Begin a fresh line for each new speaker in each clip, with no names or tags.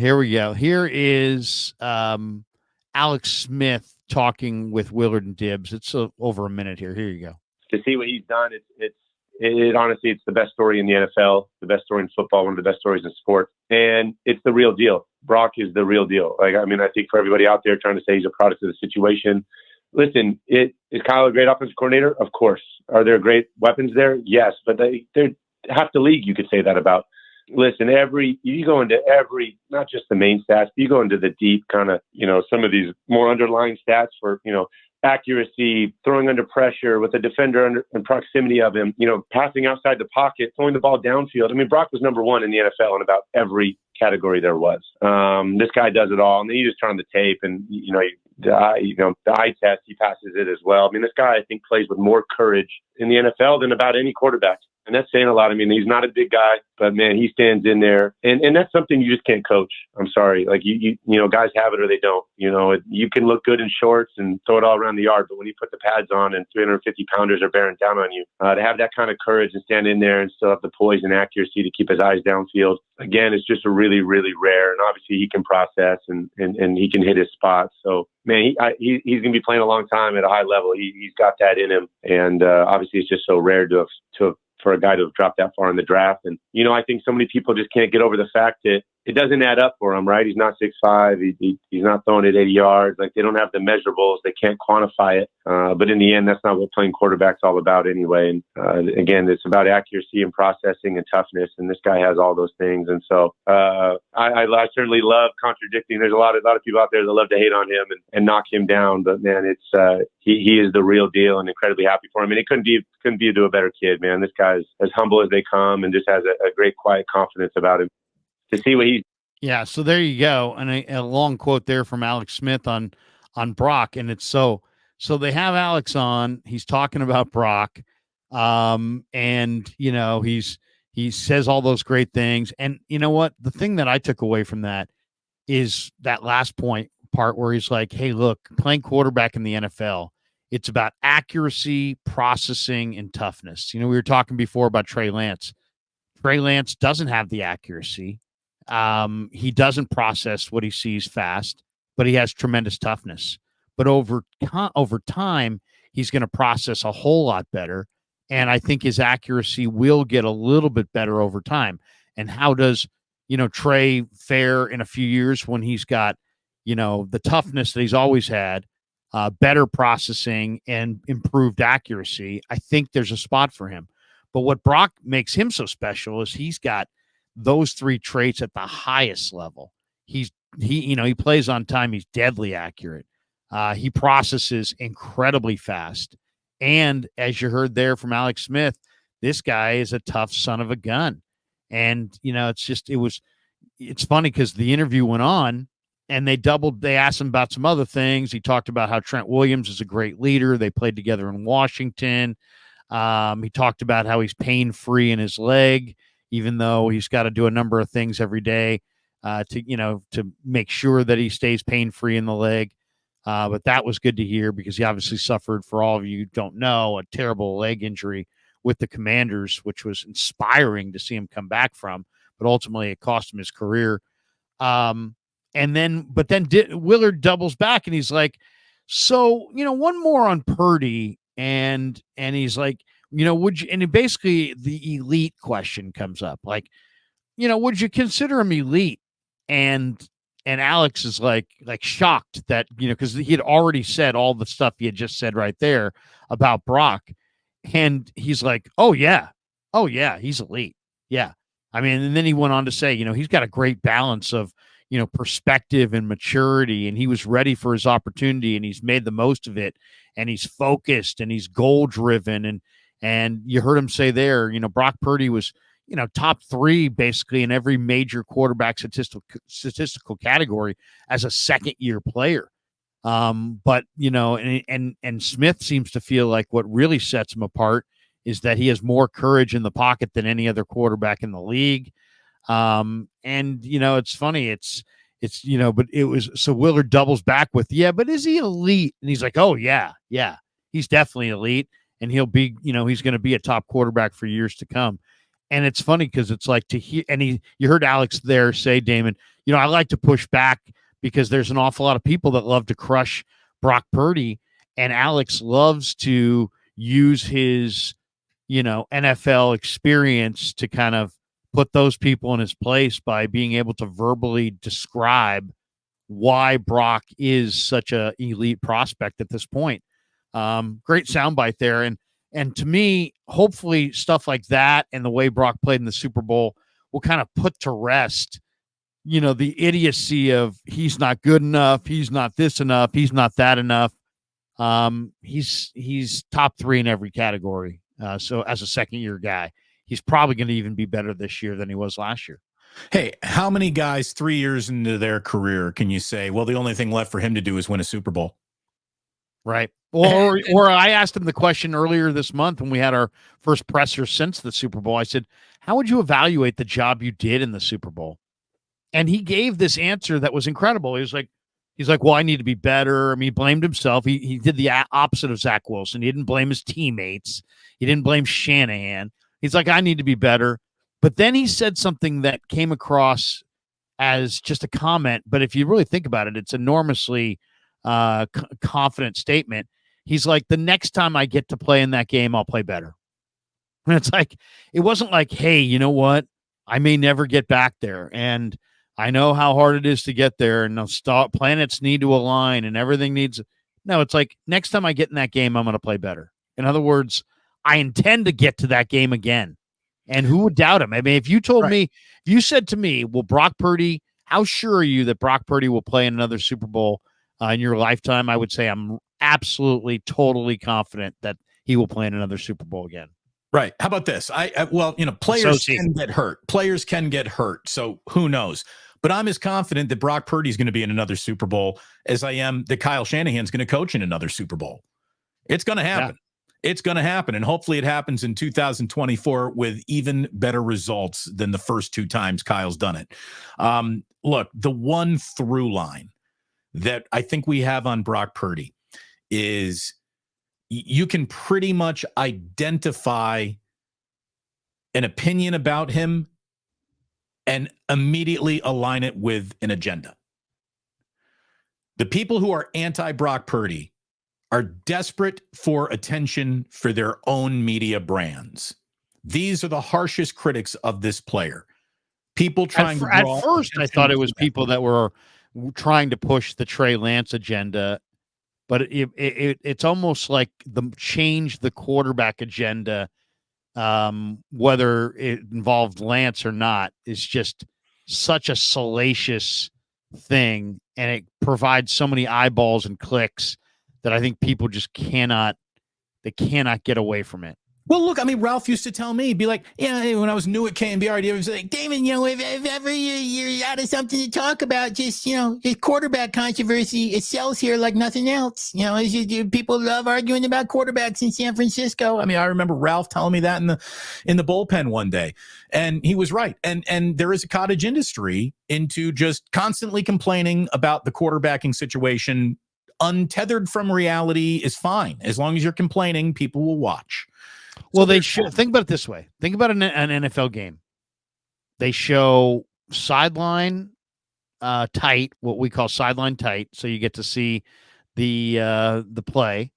Here we go. Here is Alex Smith talking with Willard and Dibbs. It's over a minute here. Here you go.
To see what he's done, it honestly, it's the best story in the NFL, the best story in football, one of the best stories in sports, and it's the real deal. Brock is the real deal. Like, I mean, I think for everybody out there trying to say he's a product of the situation, listen, is Kyle a great offensive coordinator? Of course. Are there great weapons there? Yes, but they're half the league you could say that about. Listen, you go into every, not just the main stats, you go into the deep kind of, some of these more underlying stats for, accuracy, throwing under pressure with a defender in proximity of him, passing outside the pocket, throwing the ball downfield. I mean, Brock was number one in the NFL in about every category there was. This guy does it all, and then you just turn on the tape, and the eye test, he passes it as well. I mean, this guy I think plays with more courage in the NFL than about any quarterback. And that's saying a lot. I mean, he's not a big guy, but man, he stands in there, and that's something you just can't coach. I'm sorry, like you guys have it or they don't. You can look good in shorts and throw it all around the yard, but when you put the pads on and 350 pounders are bearing down on you, to have that kind of courage and stand in there and still have the poise and accuracy to keep his eyes downfield, again, it's just a really, really rare. And obviously, he can process and he can hit his spots. So man, he's going to be playing a long time at a high level. He's got that in him, and obviously, it's just so rare to have for a guy to have dropped that far in the draft. And, I think so many people just can't get over the fact that it doesn't add up for him, right? He's not 6'5". He's not throwing it 80 yards. Like, they don't have the measurables. They can't quantify it. But in the end, that's not what playing quarterback's all about anyway. And again, it's about accuracy and processing and toughness. And this guy has all those things. And so I certainly love contradicting. There's a lot of people out there that love to hate on him and knock him down. But man, it's he is the real deal, and incredibly happy for him. And it couldn't be to a better kid, man. This guy's as humble as they come and just has a great, quiet confidence about him. To see what he's.
Yeah, so there you go, and a long quote there from Alex Smith on Brock, and it's so they have Alex on. He's talking about Brock, and he says all those great things, and you know what? The thing that I took away from that is that last part where he's like, "Hey, look, playing quarterback in the NFL, it's about accuracy, processing, and toughness." We were talking before about Trey Lance. Trey Lance doesn't have the accuracy. He doesn't process what he sees fast, but he has tremendous toughness. But over time, he's going to process a whole lot better. And I think his accuracy will get a little bit better over time. And how does, Trey fare in a few years when he's got, the toughness that he's always had, better processing and improved accuracy? I think there's a spot for him. But what Brock makes him so special is he's got those three traits at the highest level. He plays on time. He's deadly accurate. He processes incredibly fast. And as you heard there from Alex Smith, this guy is a tough son of a gun. And, it's funny because the interview went on and they asked him about some other things. He talked about how Trent Williams is a great leader. They played together in Washington. He talked about how he's pain-free in his leg, even though he's got to do a number of things every day to make sure that he stays pain-free in the leg. But that was good to hear because he obviously suffered, for all of you who don't know, a terrible leg injury with the Commanders, which was inspiring to see him come back from, but ultimately it cost him his career. But then Willard doubles back and he's like, so, one more on Purdy. And he's like, would you, and basically the elite question comes up, like, would you consider him elite? And Alex is like shocked that, because he had already said all the stuff he had just said right there about Brock. And he's like, oh yeah, he's elite. Yeah. I mean, and then he went on to say, he's got a great balance of, perspective and maturity, and he was ready for his opportunity and he's made the most of it, and he's focused and he's goal driven. And you heard him say there, Brock Purdy was, top 3 basically in every major quarterback statistical category as a second year player. But, and Smith seems to feel like what really sets him apart is that he has more courage in the pocket than any other quarterback in the league. And, it's funny. It's, but it was, so Willard doubles back with, yeah, but is he elite? And he's like, oh yeah, he's definitely elite. And he'll be, he's going to be a top quarterback for years to come. And it's funny because it's like to hear, and you heard Alex there say, Damon, I like to push back because there's an awful lot of people that love to crush Brock Purdy, and Alex loves to use his, NFL experience to kind of put those people in his place by being able to verbally describe why Brock is such a elite prospect at this point. Great soundbite there. And to me, hopefully stuff like that and the way Brock played in the Super Bowl will kind of put to rest, the idiocy of he's not good enough, he's not this enough, he's not that enough. He's top 3 in every category. So as a second-year guy, he's probably going to even be better this year than he was last year.
Hey, how many guys 3 years into their career can you say, well, the only thing left for him to do is win a Super Bowl?
Right. Or I asked him the question earlier this month when we had our first presser since the Super Bowl. I said, how would you evaluate the job you did in the Super Bowl? And he gave this answer that was incredible. He's like, well, I need to be better. I mean, he blamed himself. He did the opposite of Zach Wilson. He didn't blame his teammates. He didn't blame Shanahan. He's like, I need to be better. But then he said something that came across as just a comment. But if you really think about it, it's enormously confident statement. He's like, the next time I get to play in that game, I'll play better. And it's like, it wasn't like, hey, you know what? I may never get back there. And I know how hard it is to get there, and planets need to align and everything needs. No, it's like, next time I get in that game, I'm going to play better. In other words, I intend to get to that game again. And who would doubt him? I mean, if you told me, if you said to me, well, Brock Purdy, how sure are you that Brock Purdy will play in another Super Bowl in your lifetime? I would say I'm absolutely, totally confident that he will play in another Super Bowl again.
Right. How about this? Players can get hurt. Players can get hurt. So who knows? But I'm as confident that Brock Purdy is going to be in another Super Bowl as I am that Kyle Shanahan's going to coach in another Super Bowl. It's going to happen. Yeah. It's going to happen. And hopefully it happens in 2024 with even better results than the first 2 times Kyle's done it. Look, the one through line that I think we have on Brock Purdy is you can pretty much identify an opinion about him and immediately align it with an agenda. The people who are anti-Brock Purdy are desperate for attention for their own media brands. These are the harshest critics of this player. People trying
at first, I thought it was people that were trying to push the Trey Lance agenda, but it's almost like the quarterback agenda, whether it involved Lance or not, is just such a salacious thing, and it provides so many eyeballs and clicks that I think people just cannot get away from it.
Well, look, I mean, Ralph used to tell me, he'd be like, when I was new at KNBR, he was like, David, if ever you're out of something to talk about, just, the quarterback controversy, it sells here like nothing else. People love arguing about quarterbacks in San Francisco. I mean, I remember Ralph telling me that in the bullpen one day, and he was right. And there is a cottage industry into just constantly complaining about the quarterbacking situation. Untethered from reality is fine. As long as you're complaining, people will watch.
Well, they should think about it this way. Think about an NFL game. They show sideline tight, what we call sideline tight, so you get to see the play,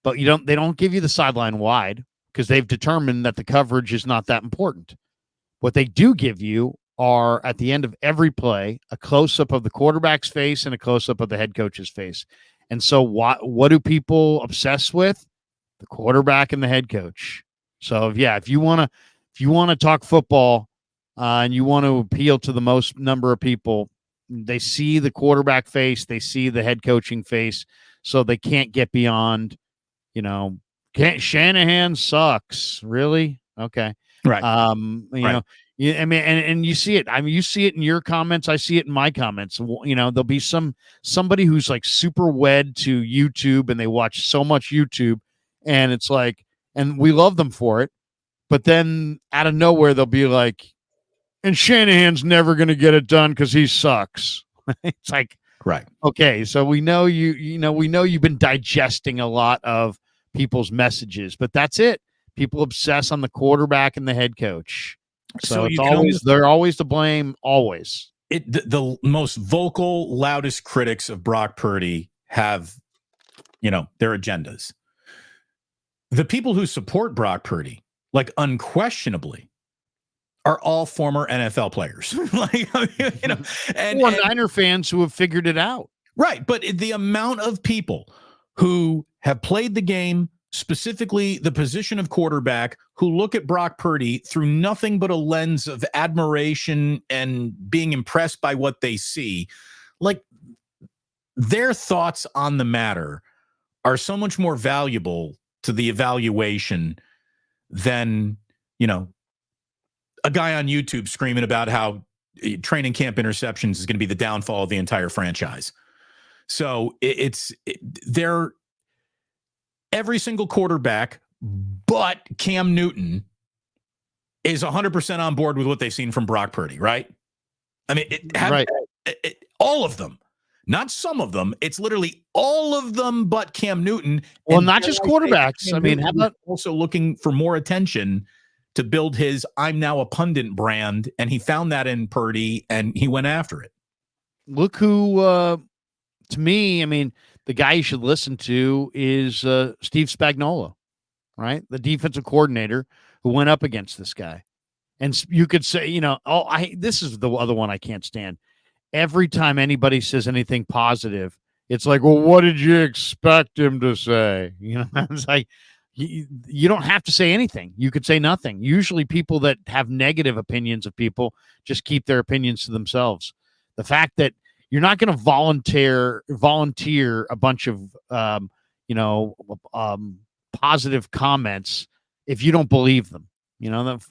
but they don't give you the sideline wide because they've determined that the coverage is not that important. What they do give you are, at the end of every play, a close-up of the quarterback's face and a close-up of the head coach's face. And so what do people obsess with? The quarterback and the head coach. So if you want to talk football and you want to appeal to the most number of people, they see the quarterback face, they see the head coaching face, so they can't get beyond, Shanahan sucks. Really? Okay.
Right.
Know, yeah, I mean, and you see it. I mean, you see it in your comments. I see it in my comments. There'll be somebody who's like super wed to YouTube, and they watch so much YouTube, and it's like, and we love them for it. But then out of nowhere, they'll be like, and Shanahan's never going to get it done because he sucks. It's like,
right.
Okay, so we know we know you've been digesting a lot of people's messages, but that's it. People obsess on the quarterback and the head coach. So they're always to blame, always.
the most vocal, loudest critics of Brock Purdy have, their agendas. The people who support Brock Purdy, like unquestionably, are all former NFL players.
and Niner fans who have figured it out.
Right. But the amount of people who have played the game, specifically the position of quarterback, who look at Brock Purdy through nothing but a lens of admiration and being impressed by what they see, like their thoughts on the matter are so much more valuable to the evaluation than, a guy on YouTube screaming about how training camp interceptions is going to be the downfall of the entire franchise. So they're every single quarterback, but Cam Newton is 100% on board with what they've seen from Brock Purdy, right? I mean, all of them, not some of them. It's literally all of them, but Cam Newton.
Well, not just quarterbacks. I mean, how about
also looking for more attention to build his "I'm now a pundit" brand, and he found that in Purdy, and he went after it.
Look who, to me, I mean, the guy you should listen to is Steve Spagnuolo, right? The defensive coordinator who went up against this guy. And you could say, this is the other one I can't stand. Every time anybody says anything positive, it's like, well, what did you expect him to say? It's like, you don't have to say anything. You could say nothing. Usually people that have negative opinions of people just keep their opinions to themselves. The fact that you're not going to volunteer a bunch of, positive comments if you don't believe them,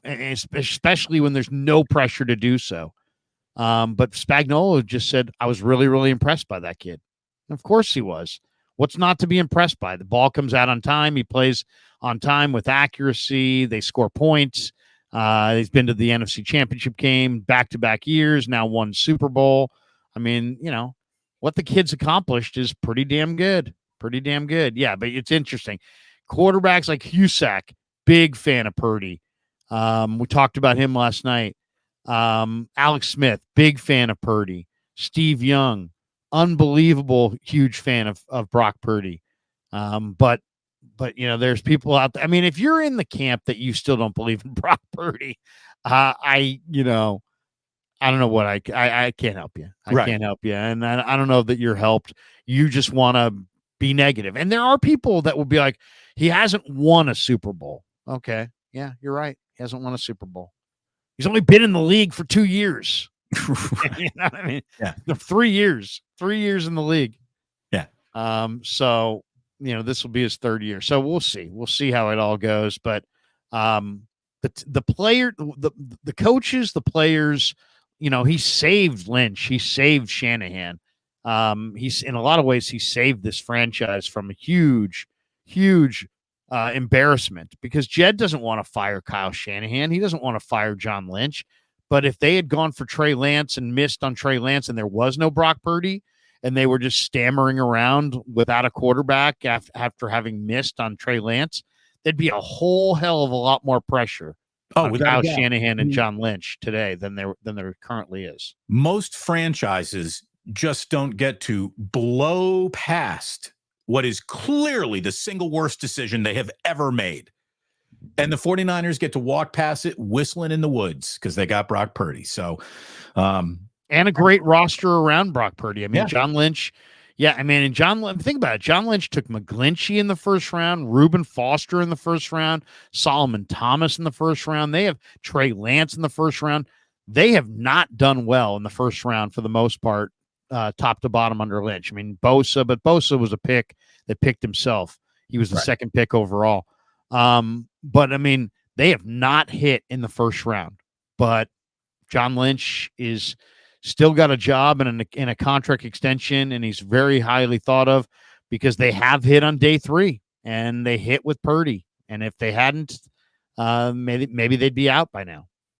especially when there's no pressure to do so. But Spagnuolo just said, I was really, really impressed by that kid. And of course he was. What's not to be impressed by? The ball comes out on time. He plays on time with accuracy. They score points. He's been to the NFC Championship game back-to-back years, now won Super Bowl. I mean, what the kid's accomplished is pretty damn good. Pretty damn good. Yeah, but it's interesting. Quarterbacks like Husak, big fan of Purdy. We talked about him last night. Alex Smith, big fan of Purdy. Steve Young, unbelievable, huge fan of Brock Purdy. But there's people out there. I mean, if you're in the camp that you still don't believe in Brock Purdy, I don't know what I can't help you. I can't help you. And I don't know that you're helped. You just want to be negative. And there are people that will be like, he hasn't won a Super Bowl. Okay. Yeah, you're right. He hasn't won a Super Bowl. He's only been in the league for 2 years. You know what I mean?
Yeah.
3 years in the league.
Yeah.
So, this will be his third year. So we'll see. We'll see how it all goes. But the player, the coaches, the players, he saved Lynch. He saved Shanahan. He's in a lot of ways, he saved this franchise from a huge embarrassment, because Jed doesn't want to fire Kyle Shanahan. He doesn't want to fire John Lynch. But if they had gone for Trey Lance and missed on Trey Lance and there was no Brock Purdy and they were just stammering around without a quarterback after having missed on Trey Lance, there'd be a whole hell of a lot more pressure on Kyle Shanahan and John Lynch today than there currently is.
Most franchises just don't get to blow past what is clearly the single worst decision they have ever made. And the 49ers get to walk past it whistling in the woods because they got Brock Purdy. So,
and a great roster around Brock Purdy. I mean,
yeah.
John Lynch. Yeah, I mean, and think about it. John Lynch took McGlinchey in the first round, Reuben Foster in the first round, Solomon Thomas in the first round. They have Trey Lance in the first round. They have not done well in the first round for the most part, top to bottom under Lynch. I mean, but Bosa was a pick that picked himself. He was the second pick overall. But I mean, they have not hit in the first round, but John Lynch is still got a job and in a contract extension, and he's very highly thought of because they have hit on day 3 and they hit with Purdy. And if they hadn't, maybe they'd be out by now.